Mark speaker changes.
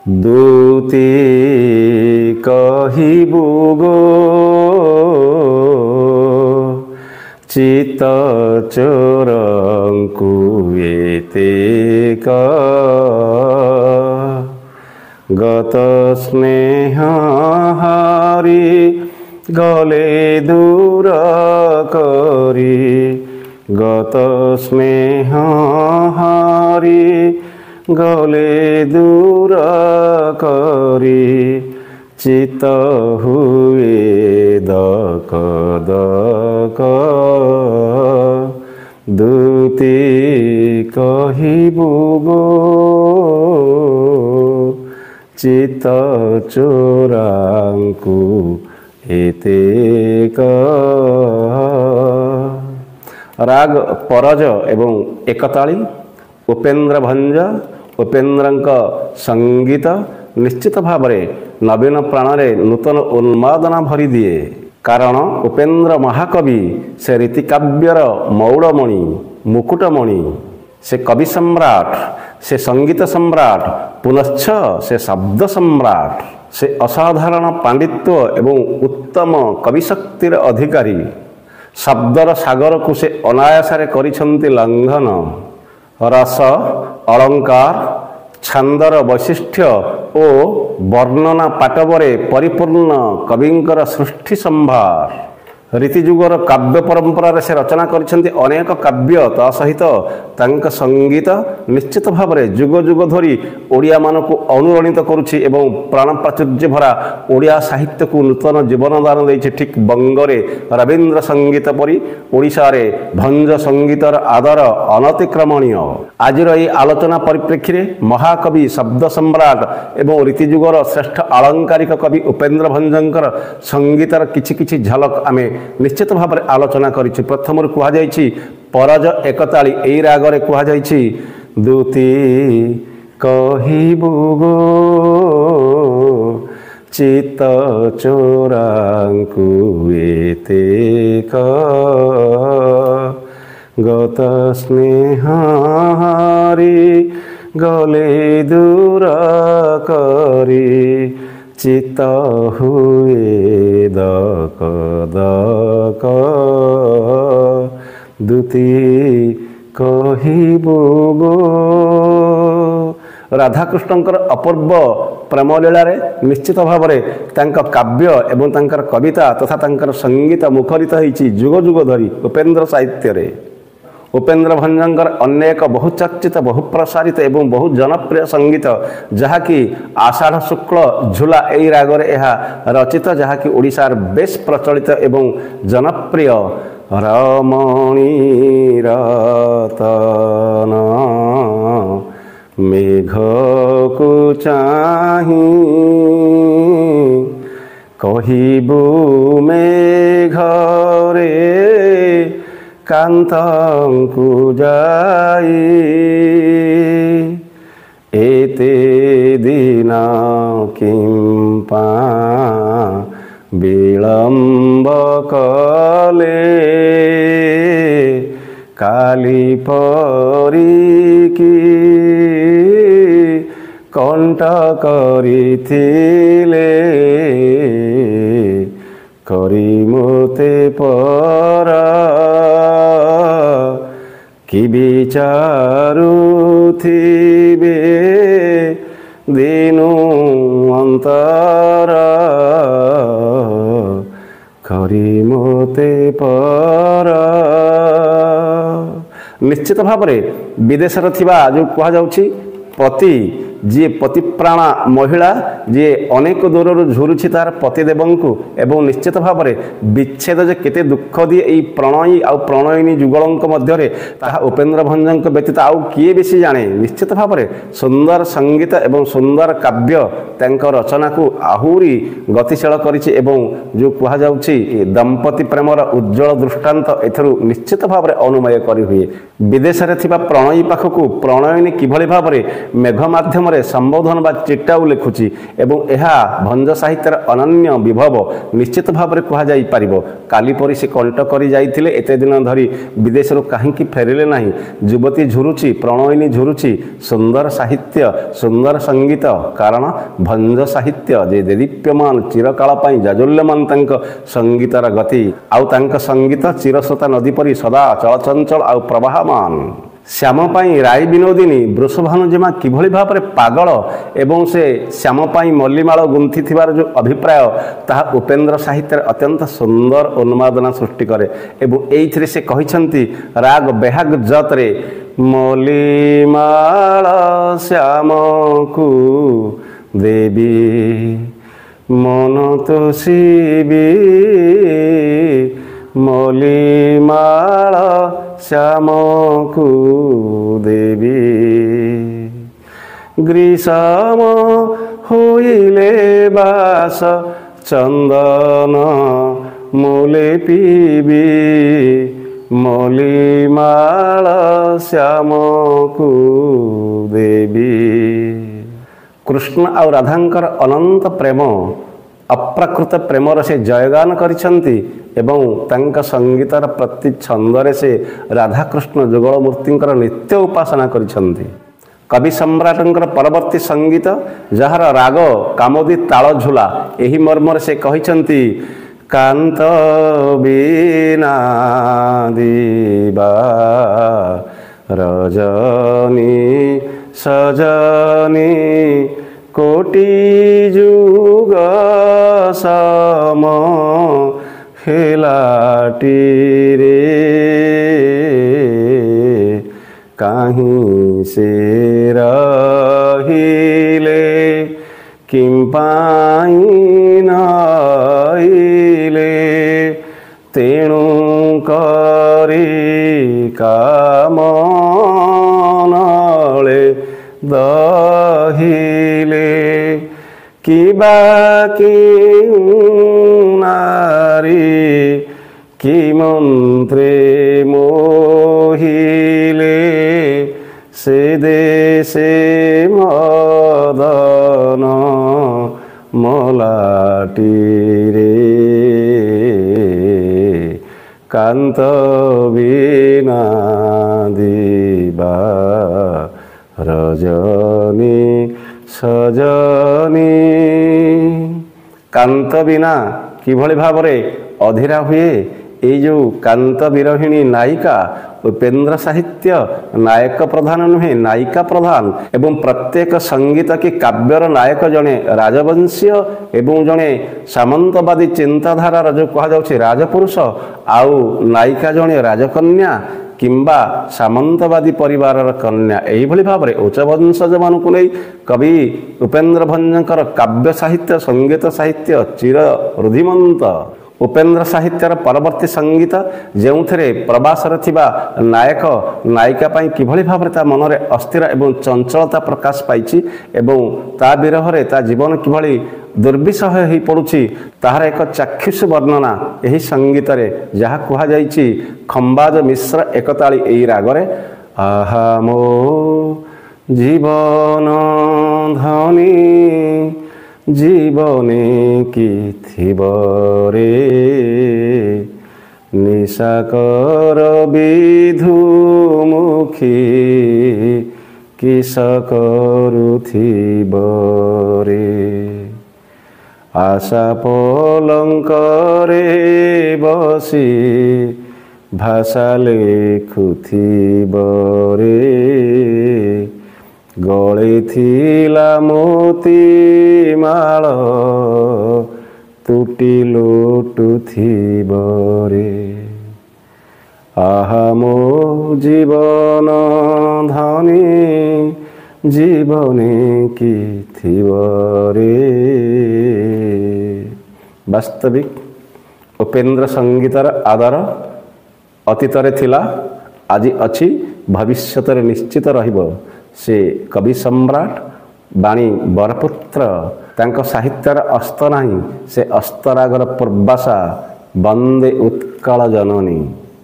Speaker 1: ଦୁତି କହିବୁ ଗୋ ଚିତ ଚୋରଙ୍କୁ ଏତେକ ଗତ ସ୍ନେହ ହାରି ଗଲେ ଦୂର କରି গত স্নেহ হারি গলে দূর করি চিত হুয়ে দক দক দুতি কহিবু গো চিত চোরাঙ্কু এতেক राग परज एवं एकताली उपेन्द्र भंज उपेन्द्रंक संगीत निश्चित भाव नवीन प्राण नूतन उन्मादना भरी दिए कारण उपेन्द्र महाकवि से रीतिकाव्यर मौड़मणि मुकुटमणि से कवि सम्राट से संगीत सम्राट पुनश्च से शब्द सम्राट से असाधारण पांडित्य एवं उत्तम कविशक्तिर अधिकारी शब्दर सागर को से अनायासरे करिछन्ति लंघन रस अलंकार छंदर वैशिष्ट्य ओ वर्णना पाटवरे परिपूर्ण कविंकर सृष्टि संभार रीतिजुगर काव्य परंपरा से रचना करिछन्ति अनेक काव्य ता सहित तांक संगीत निश्चित भाव जुग जुग धरी ओडिया मानक अनुरणित करुछि एवं प्राण प्राचुर्य भरा ओडिया साहित्य को नूतन जीवनदान देछि। ठीक बंगरे रवीन्द्र संगीत परी ओडिशा रे भंज संगीतर आदर अनतिक्रमणीय। आजिर एई आलोचना परिप्रेक्षी रे महाकवि शब्द सम्राट एवं रीतिजुगर श्रेष्ठ आलंकारिक कवि उपेन्द्र भंजंकर संगीतर किछि किछि झलक आमे निश्चित भाव में आलोचना करिछि। प्रथम कह जाइछि परज एकताली एई रागरे कह जाइछि दुति कहिबु गो चित चोरांकु एतेक गत स्नेह हारि गले दूर करी चित हुए दक दक दुति कहिबु गो। राधाकृष्णंकर अपूर्व प्रेमलीला निश्चित भाव में काव्य एवं तांकर कविता तथा तांकर संगीत मुखरित होइछि जुग जुग धरी उपेन्द्र साहित्य रे। उपेन्द्र भंजंकर अनेक बहुचर्चित बहुप्रसारित एवं बहु जनप्रिय संगीत जहाँकि आषाढ़ शुक्ल झूला एई रागरे एहा रचित जहाँकि ओडिशार बेस प्रचलित एवं जनप्रिय रमणी रतन मेघ को चाहि कहिबु मेघ रे कांतंकु जाई एते दिन किंपा विलंब कले काली परी की कंठ करिथिले करी मोते परा कि विचारु थिबे दिनु अंतर करी मोते परा। निश्चित भाव में विदेश जो कह जाउछि पति जी पतिप्राणा महिला जी अनेक दूर झुरुछि तार पतिदेवंकु एवं निश्चित भाव में विच्छेद जे केते दुख दिए यही प्रणयी आ प्रणयिनी जुगलंक मध्य ताहा उपेन्द्र भंजंक व्यतीत आउ किए बेसी जाने। निश्चित भाव में सुंदर संगीत एवं सुंदर काव्य तांक रचना को आहुरी गतिशील करिछि एवं जो कह जाउछि दंपति प्रेमर उज्जवल दृष्टांत एथरु निश्चित भाव में अनुमय करि हुए। विदेश रे थिबा प्रणयी पाखकु प्रणयिनी किभली भाव में मेघ माध्यम ମାଧ୍ୟମରେ ସମ୍ବୋଧନ ବା ଚିଟାଉ ଲେଖୁଛି ଏବଂ ଏହା ଭଞ୍ଜ ସାହିତ୍ୟର ଅନନ୍ୟ ବିଭବ ନିଶ୍ଚିତ ଭାବରେ କୁହାଯାଇପାରିବ। କାଲି ପରି ସେ କଣ୍ଟ କରି ଯାଇଥିଲେ, ଏତେ ଦିନ ଧରି ବିଦେଶରୁ କାହିଁକି ଫେରିଲେ ନାହିଁ? ଯୁବତୀ ଝୁରୁଛି, ପ୍ରଣୟିନୀ ଝୁରୁଛି, ସୁନ୍ଦର ସାହିତ୍ୟ, ସୁନ୍ଦର ସଙ୍ଗୀତ। କାରଣ ଭଞ୍ଜ ସାହିତ୍ୟ ଯେ ଦେଦୀପ୍ୟମାନ, ଚିରକାଳ ପାଇଁ ଜାଜୁଲ୍ୟମାନ ତାଙ୍କ ସଙ୍ଗୀତର ଗତି, ଆଉ ତାଙ୍କ ସଙ୍ଗୀତ ଚିରସ୍ରୋତା ନଦୀ ପରି ସଦା ଚଳଚଞ୍ଚଳ ଆଉ ପ୍ରବାହମାନ। ଶ୍ୟାମ ପାଇଁ ରାଇ ବିନୋଦିନୀ ବୃଷଭାନୁଜେମା କିଭଳି ଭାବରେ ପାଗଳ ଏବଂ ସେ ଶ୍ୟାମ ପାଇଁ ମଲ୍ଲିମାଳ ଗୁନ୍ଥିଥିବାର ଯେଉଁ ଅଭିପ୍ରାୟ, ତାହା ଉପେନ୍ଦ୍ର ସାହିତ୍ୟରେ ଅତ୍ୟନ୍ତ ସୁନ୍ଦର ଉନ୍ମାଦନା ସୃଷ୍ଟି କରେ। ଏବଂ ଏଇଥିରେ ସେ କହିଛନ୍ତି ରାଗ ବେହାଗ ଜତରେ ମଲ୍ଲିମାଳ ଶ୍ୟାମକୁ ଦେବୀ ମନ ତୋଷିବି, ମଲ୍ଲିମାଳ ଶ୍ୟାମକୁ ଦେବୀ। ଗ୍ରୀଷମ ହୋଇଲେ ବାସ ଚନ୍ଦନ ମୂଳେ ପିବି, ମଲ୍ଲିମାଳ ଶ୍ୟାମକୁ ଦେବୀ। କୃଷ୍ଣ ଆଉ ରାଧାଙ୍କର ଅନନ୍ତ ପ୍ରେମ, ଅପ୍ରାକୃତ ପ୍ରେମର ସେ ଜୟଗାନ କରିଛନ୍ତି ଏବଂ ତାଙ୍କ ସଙ୍ଗୀତର ପ୍ରତି ଛନ୍ଦରେ ସେ ରାଧାକୃଷ୍ଣ ଯୁଗଳ ମୂର୍ତ୍ତିଙ୍କର ନିତ୍ୟ ଉପାସନା କରିଛନ୍ତି। କବି ସମ୍ରାଟଙ୍କର ପରବର୍ତ୍ତୀ ସଙ୍ଗୀତ, ଯାହାର ରାଗ କାମୋଦି ତାଳଝୁଲା, ଏହି ମର୍ମରେ ସେ କହିଛନ୍ତି କାନ୍ତ ବିନା ଦିବା ରଜନୀ ସଜନୀ କୋଟି ଯୁଗ ସମ ହେଲାଟିରେ କାହିଁ ସେ ରହିଲେ କିମ୍ପାଇଁ ନଇଲେ ତେଣୁ କରି କାମନଳେ ଦହିଲେ କିବା ନାରୀ କି ମନ୍ତ୍ରେ ମୋହିଲେ ସେ ଦେଶେ ମଦନ ମଲାଟିରେ କାନ୍ତ ବିନା ଦିବା ରଜନୀ ସଜନୀ। କାନ୍ତ ବିନା କିଭଳି ଭାବରେ ଅଧୀରା ହୁଏ ଏଇ ଯେଉଁ କାନ୍ତ ବିରହିଣୀ ନାୟିକା। ଉପେନ୍ଦ୍ର ସାହିତ୍ୟ ନାୟକ ପ୍ରଧାନ ନୁହେଁ, ନାୟିକା ପ୍ରଧାନ ଏବଂ ପ୍ରତ୍ୟେକ ସଙ୍ଗୀତ କି କାବ୍ୟର ନାୟକ ଜଣେ ରାଜବଂଶୀୟ ଏବଂ ଜଣେ ସାମନ୍ତବାଦୀ ଚିନ୍ତାଧାରାର ଯେଉଁ କୁହାଯାଉଛି ରାଜପୁରୁଷ, ଆଉ ନାୟିକା ଜଣେ ରାଜକନ୍ୟା କିମ୍ବା ସାମନ୍ତବାଦୀ ପରିବାରର କନ୍ୟା। ଏହିଭଳି ଭାବରେ ଉଚ୍ଚ ବଂଶଜମାନଙ୍କୁ ନେଇ କବି ଉପେନ୍ଦ୍ର ଭଞ୍ଜଙ୍କର କାବ୍ୟ ସାହିତ୍ୟ, ସଙ୍ଗୀତ ସାହିତ୍ୟ ଚିର ରୁଧିମନ୍ତ। ଉପେନ୍ଦ୍ର ସାହିତ୍ୟର ପରବର୍ତ୍ତୀ ସଙ୍ଗୀତ, ଯେଉଁଥିରେ ପ୍ରବାସରେ ଥିବା ନାୟକ ନାୟିକା ପାଇଁ କିଭଳି ଭାବରେ ତା ମନରେ ଅସ୍ଥିର ଏବଂ ଚଞ୍ଚଳତା ପ୍ରକାଶ ପାଇଛି ଏବଂ ତା ବିରହରେ ତା ଜୀବନ କିଭଳି ଦୁର୍ବିସହ ହୋଇପଡ଼ୁଛି, ତାହାର ଏକ ଚାକ୍ଷୁଷ ବର୍ଣ୍ଣନା ଏହି ସଙ୍ଗୀତରେ, ଯାହା କୁହାଯାଇଛି ଖମ୍ବାଜ ମିଶ୍ର ଏକତାଳି ଏହି ରାଗରେ। ଆହା ମୋ ଜୀବନ ଧନୀ ଜୀବନେ କି ଥିବ ରେ, ନିଶାକର ବିଧୁମୁଖୀ କିସ କରୁଥିବ ରେ। ଆଶା ପଲଙ୍କରେ ବସି ଭାଷା ଲେଖୁଥିବ ରେ, ଗଳିଥିଲା ମୋତି ମାଳ ତୁଟି ଲୁଟୁଥିବ ରେ। ଆହା ମୋ ଜୀବନ ଧନୀ ଜୀବନେ କି ଥିବ ରେ। ବାସ୍ତବିକ ଉପେନ୍ଦ୍ର ସଙ୍ଗୀତର ଆଦର ଅତୀତରେ ଥିଲା, ଆଜି ଅଛି, ଭବିଷ୍ୟତରେ ନିଶ୍ଚିତ ରହିବ। ସେ କବି ସମ୍ରାଟ, ବାଣୀ ବରପୁତ୍ର, ତାଙ୍କ ସାହିତ୍ୟର ଅସ୍ତ ନାହିଁ, ସେ ଅସ୍ତରାଗର ପୂର୍ବାଶା। ବନ୍ଦେ ଉତ୍କଳ ଜନନୀ।